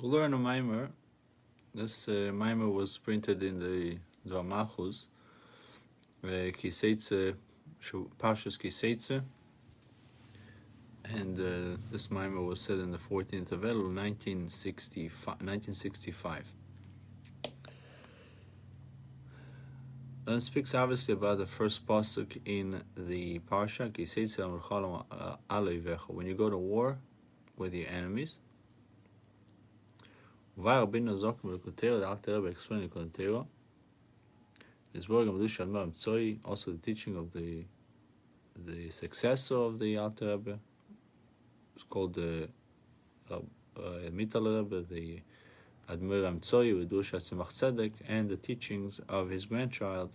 We'll learn a mimer. This mimer was printed in the Dvar Malchus, Seitzei, Parshas Seitzei, and this mimer was said in the 14th of Elul, 1965. And it speaks obviously about the first pasuk in the Parsha, Seitzei Lamilchoma Alevecho, when you go to war with your enemies. Rabbi Menashe Amitay explained the Rabbi Menashe Amitay, also the teaching of the successor of the Alter Rebbe. It's called the Amitay Rebbe, the Admir Amitay, Tzemach Tzedek, and the teachings of his grandchild,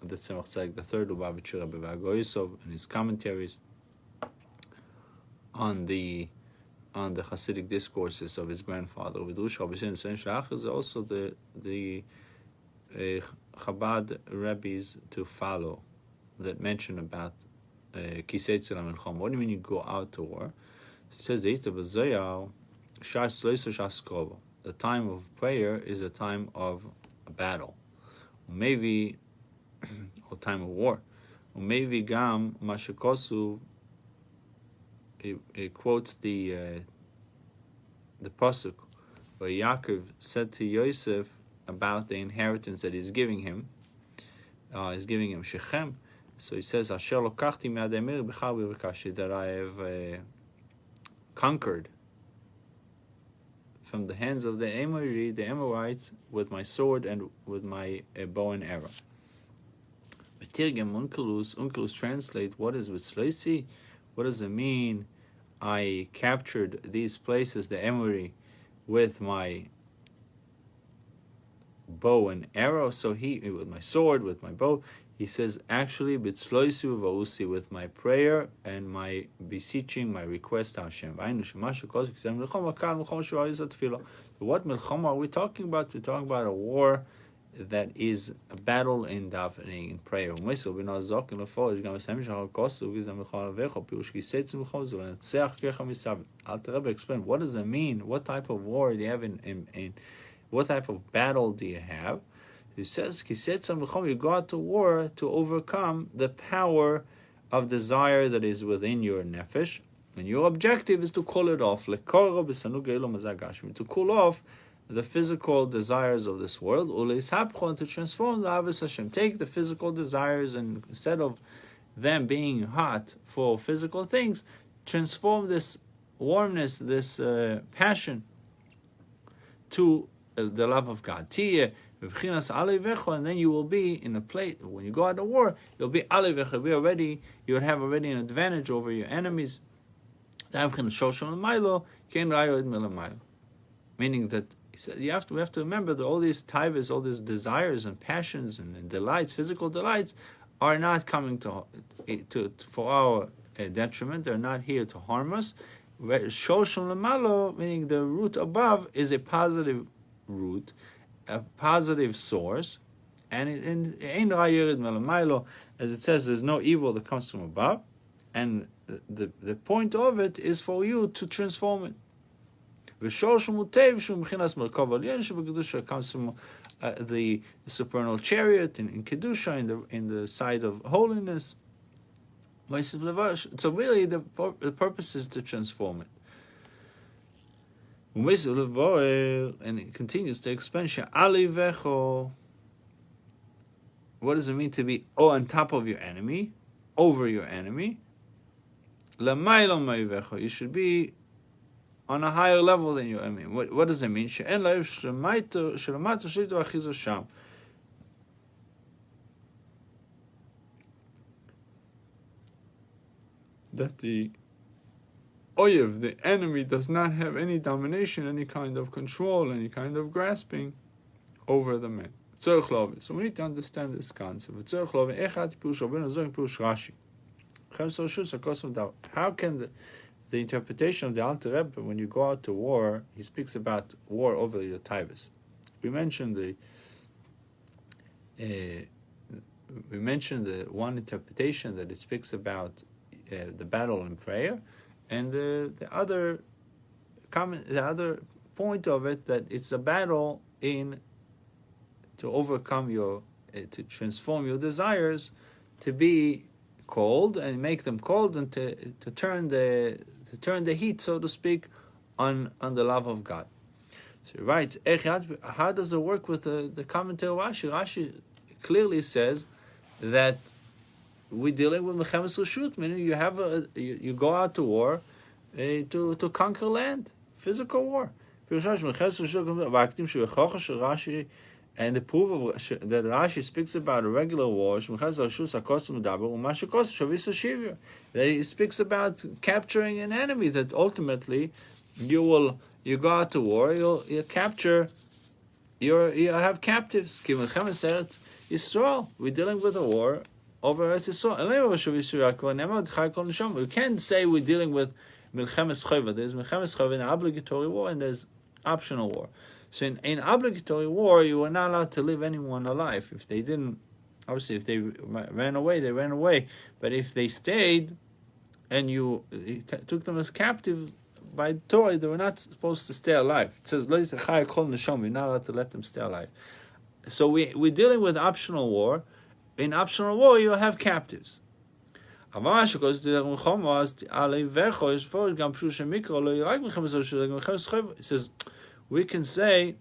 the Tzemach Tzedek, the third Lubavitcher Rebbe Vagoyisov, and his commentaries on the Hasidic discourses of his grandfather. Is also the Chabad rabbis to follow that mention about Seitzei Lamilchoma. What do you mean you go out to war? He says the time of prayer is a time of battle, maybe or time of war. Maybe gam mashakosu. It quotes the pasuk where Yaakov said to Yosef about the inheritance that he's giving him. He's giving him Shechem. So he says, "Asher lokachti me'ad emir b'chal v'rikashi," that I have conquered from the hands of the Amorites, with my sword and with my bow and arrow. Tirgem Unkelus translate what is with Shloisi. What does it mean? I captured these places, the Emory, with my bow and arrow. So with my sword, with my bow. He says, actually, bitzloisu v'usi, with my prayer and my beseeching, my request to Hashem. What milchama are we talking about? We're talking about a war that is a battle in davening, in prayer. Alter Rebbe explained, what does it mean? What type of war do you have in what type of battle do you have? He says, you go out to war to overcome the power of desire that is within your nefesh, and your objective is to cool it off. To cool off the physical desires of this world, to transform the Avos Hashem. Take the physical desires, and instead of them being hot for physical things, transform this warmness, this passion, to the love of God. And then you will be in a place, when you go out to war, you'll be alevecha, you would have already an advantage over your enemies. Meaning that we have to remember that all these taivas, all these desires and passions and delights, physical delights, are not coming to for our detriment. They're not here to harm us. Meaning the root above is a positive root, a positive source, and as it says, there's no evil that comes from above, and the point of it is for you to transform it. Comes from the supernal chariot in Kedusha, in the side of holiness. So really the purpose is to transform it. And it continues to explain, what does it mean to be on top of your enemy, over your enemy? You should be on a higher level than your enemy. What does it mean? That the oyev, the enemy, does not have any domination, any kind of control, any kind of grasping over the man. So we need to understand this concept. How can the interpretation of the Alter Rebbe, when you go out to war, he speaks about war over your taivas. We mentioned the one interpretation that it speaks about the battle and prayer, and the other point of it that it's a battle to overcome to transform your desires to be cold and make them cold, and to turn the heat, so to speak, on the love of God. So he writes, how does it work with the commentary of Rashi? Rashi clearly says that we're dealing with Mechemes Reshut, meaning you go out to war to conquer land, physical war. And the proof of that Rashi speaks about a regular war, that he speaks about capturing an enemy, that ultimately you go out to war, you capture, you have captives. Yisrael, we're dealing with a war over Eretz Yisrael. We can't say we're dealing with Milchemes Chova. There's Milchemes Chova, an obligatory war, and there's optional war. So in obligatory war, you were not allowed to leave anyone alive. If they didn't, obviously, if they ran away, they ran away. But if they stayed, and you took them as captive by Torah, they were not supposed to stay alive. It says, you're not allowed to let them stay alive. So we're dealing with optional war. In optional war, you have captives. It says, we can say,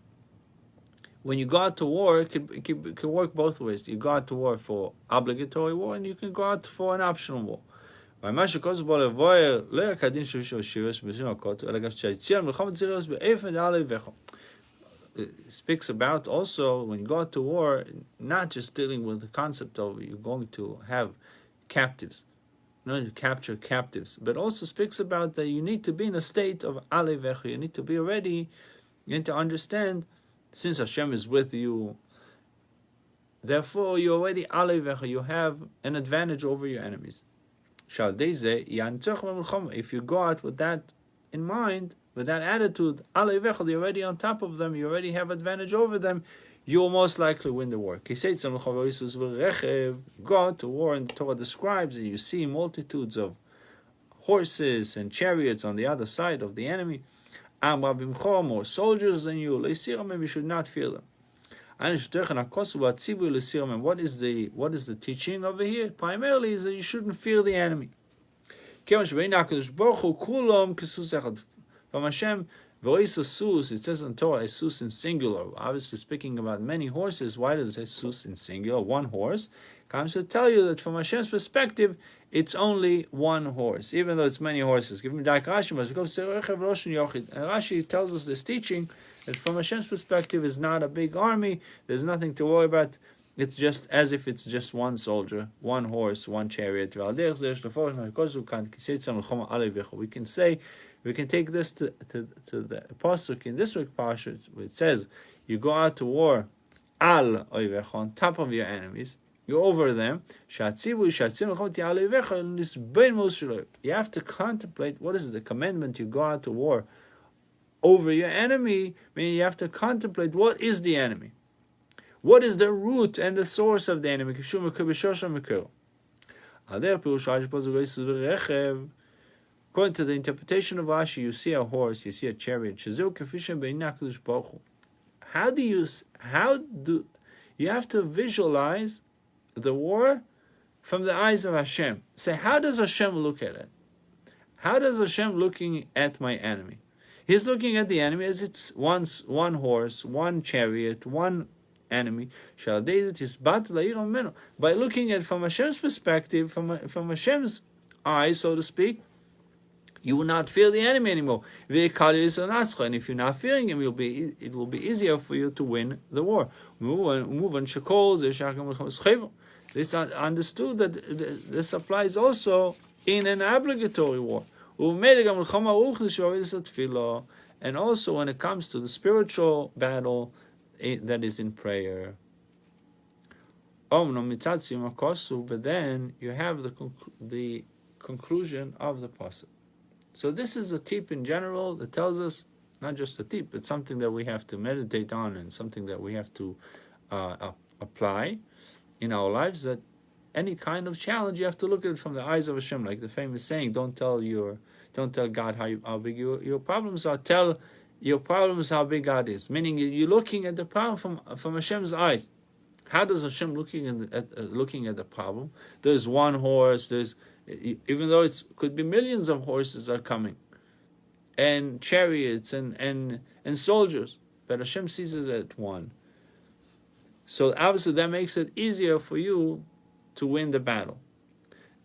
when you go out to war, it can work both ways. You go out to war for obligatory war, and you can go out for an optional war. It speaks about also, when you go out to war, not just dealing with the concept of you're going to have captives, not to capture captives, but also speaks about that you need to be in a state of alevecha. You need to be ready. You need to understand, since Hashem is with you, therefore you're already alevecha. You have an advantage over your enemies. If you go out with that in mind, with that attitude, you're already on top of them, you already have advantage over them, you will most likely win the war. Go out to war, and the Torah describes, and you see multitudes of horses and chariots on the other side of the enemy. More soldiers than you. You should not fear them. And what is the teaching over here? Primarily is that you shouldn't fear the enemy. From Hashem, it says in Torah, Esus in singular, obviously speaking about many horses. Why does it say Esus in singular, one horse? Comes to tell you that from Hashem's perspective, it's only one horse, even though it's many horses. And Rashi tells us this teaching, that from Hashem's perspective is not a big army, there's nothing to worry about. It's just as if it's just one soldier, one horse, one chariot. We can say, we can take this to the pasuk in this week's parsha, where it says, you go out to war al oivecha, on top of your enemies, you're over them. You have to contemplate, what is the commandment? You go out to war over your enemy, meaning you have to contemplate, what is the enemy? What is the root and the source of the enemy? According to the interpretation of Rashi, you see a horse, you see a chariot. How do you have to visualize the war from the eyes of Hashem? Say, how does Hashem look at it? How does Hashem looking at my enemy? He's looking at the enemy as it's one horse, one chariot, one enemy. By looking at it from Hashem's perspective, from Hashem's eyes, so to speak, you will not fear the enemy anymore. And if you're not fearing him, it will be easier for you to win the war. This understood that this applies also in an obligatory war. And also when it comes to the spiritual battle that is in prayer. But then you have the conclusion of the pasuk. So this is a tip in general that tells us, not just a tip, but something that we have to meditate on, and something that we have to apply in our lives, that any kind of challenge, you have to look at it from the eyes of Hashem, like the famous saying, don't tell God how big your problems are. Tell Your problem is how big God is. Meaning you're looking at the problem from Hashem's eyes. How does Hashem looking at the problem? There's one horse. Even though it could be millions of horses are coming, and chariots and soldiers, but Hashem sees it at one. So obviously that makes it easier for you to win the battle.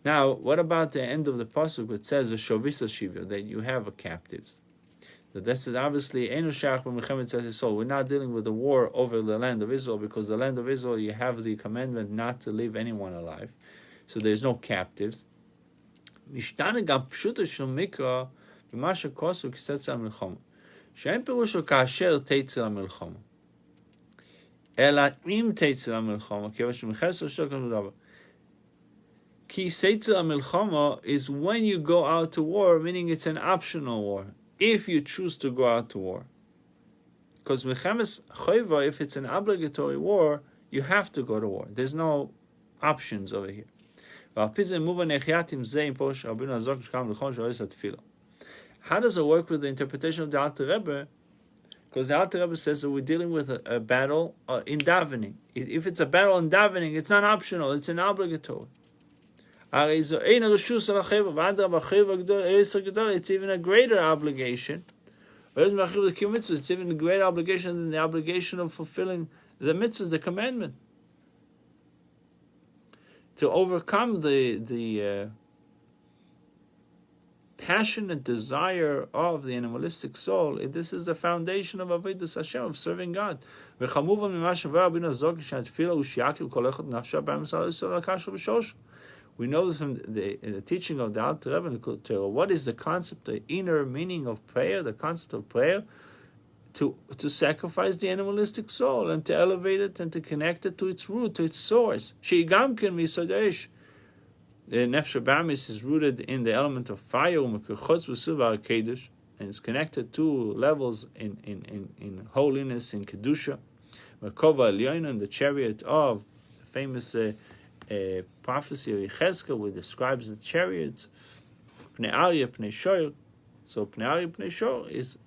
Now, what about the end of the pasuk which says v'shovisa shivya, that you have captives? That this is obviously Einu Shach b'Milchemet Tzas Yisrael. We're not dealing with the war over the land of Israel, because the land of Israel you have the commandment not to leave anyone alive, so there's no captives. Mishtana gam pshuta shel mikra b'ma shekosu ki Seitzei Lamilchoma she'en pirusho ka'asher Seitzei Lamilchoma ela im Seitzei Lamilchoma kivash meches shel kol ki Seitzei Lamilchoma is when you go out to war, meaning it's an optional war if you choose to go out to war. Because Milchemes Choiva, if it's an obligatory war, you have to go to war. There's no options over here. How does it work with the interpretation of the Alter Rebbe? Because the Alter Rebbe says that we're dealing with a battle in davening. If it's a battle in davening, it's not optional, it's an obligatory. It's even a greater obligation. It's even a greater obligation than the obligation of fulfilling the mitzvahs, the commandment. To overcome the passionate desire of the animalistic soul, this is the foundation of Avodas Hashem, of serving God. We know from the teaching of the Alter Rebbe, what is the concept, the inner meaning of prayer, the concept of prayer, to sacrifice the animalistic soul and to elevate it and to connect it to its root, to its source. She'igamken misodesh. The Nefesh Ba'amis is rooted in the element of fire, and it's connected to levels in holiness, in kedusha. Merkova Elyon, and the chariot of the famous prophecy of Yechezkel, which describes the chariots. Pnei Aryeh, Pnei Shoyer. So Pnei Aryeh, Pnei Shoyer is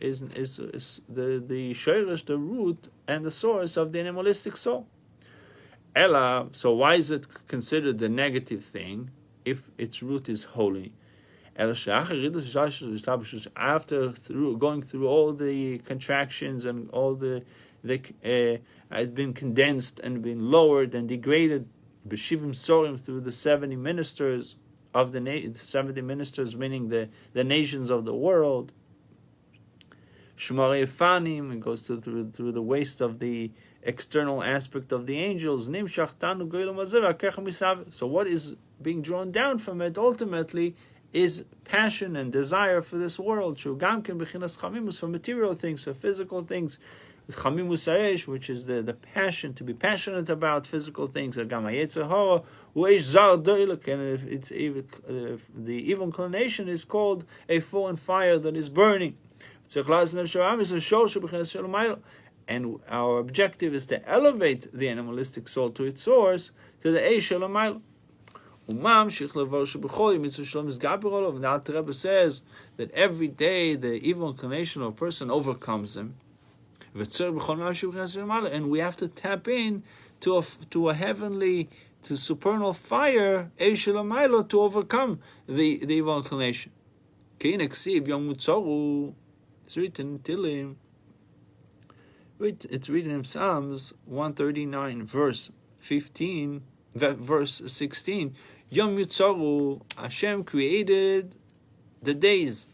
the Shoyerish, the root and the source of the animalistic soul. Ella, so why is it considered the negative thing if its root is holy? After going through all the contractions and all it's been condensed and been lowered and degraded, B'shivim Sorim, through the 70 ministers of the 70 ministers, meaning the nations of the world. Shmarei Fanim, it goes through the waste of the external aspect of the angels. So what is being drawn down from it ultimately is passion and desire for this world. For material things, for physical things. Which is the passion, to be passionate about physical things. And it's the evil inclination is called a foreign fire that is burning. And our objective is to elevate the animalistic soul to its source, to the Eish Shalamayla. And the Alter Rebbe says that every day the evil inclination of a person overcomes him. And we have to tap in to a heavenly, to supernal fire, to overcome the evil inclination. It's written in Tilim. It's written in Psalms 139, verse 15, verse 16. Yom Yitzaru, Hashem created the days.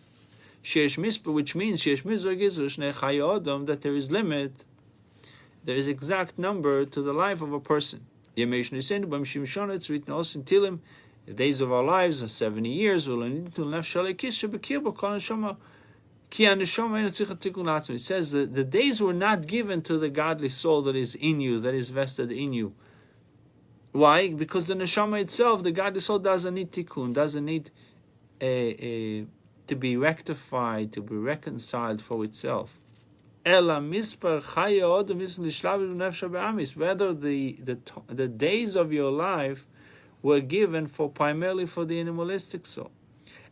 Sheesh Mispah, which means Sheesh Mispah Gizur Shnei Adam, that there is limit, there is exact number to the life of a person. Yemei Shneisen B'M Shimshon, it's written also in Tilim, the days of our lives are 70 years. It says that the days were not given to the godly soul that is in you, that is vested in you. Why? Because the neshama itself, the godly soul, doesn't need tikkun, doesn't need to be rectified, to be reconciled for itself. Whether the days of your life were given primarily for the animalistic soul.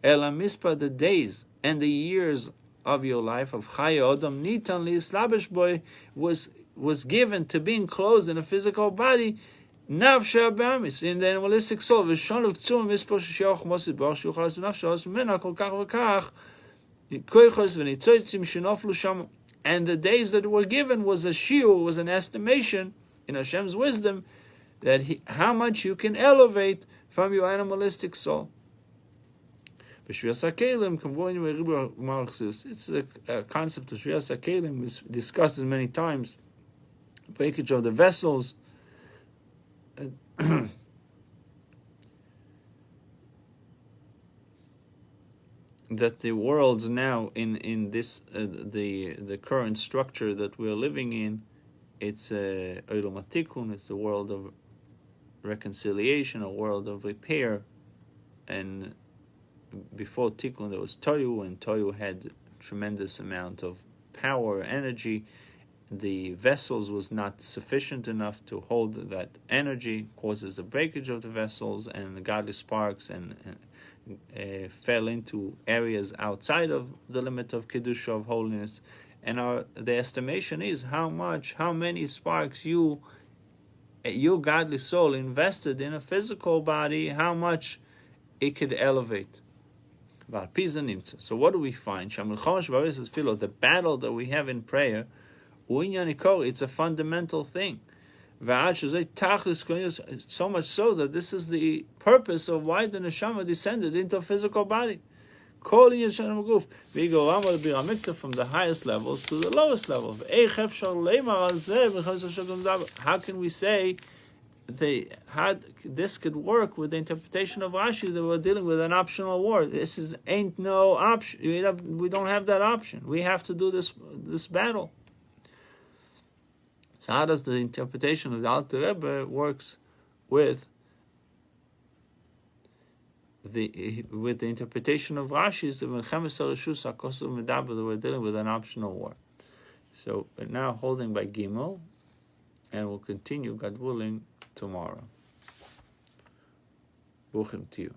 The days and the years of your life of Chaya Adam Nitan Lislabish Boy was given to be enclosed in a physical body. Nafsha Bamis in the animalistic soul. V'shonuk tzum mispor sheyach mosid bar shuchas v'nafsha mena kol kach v'kach koichos v'nitzotzim shenoflu sham. And the days that were given was a shiur, was an estimation in Hashem's wisdom that how much you can elevate from your animalistic soul. It's a concept of Shvias HaKelim is discussed many times. Breakage of the vessels. That the worlds now in this the current structure that we're living in, it's Olam HaTikun, it's the world of reconciliation, a world of repair. And before Tikkun there was Tohu, and Tohu had tremendous amount of power, energy. The vessels was not sufficient enough to hold that energy, causes the breakage of the vessels, and the godly sparks and fell into areas outside of the limit of Kedusha, of holiness. And the estimation is how many sparks your godly soul invested in a physical body, how much it could elevate. So what do we find? The battle that we have in prayer, it's a fundamental thing. So much so that this is the purpose of why the neshama descended into a physical body. From the highest levels to the lowest level. How can we say this could work with the interpretation of Rashi that we're dealing with an optional war? This ain't no option. We don't have that option. We have to do this battle. So how does the interpretation of the Alter Rebbe works with the interpretation of Rashi's that we're dealing with an optional war? So we're now holding by Gimel, and we'll continue, God willing, tomorrow. Buchim to you.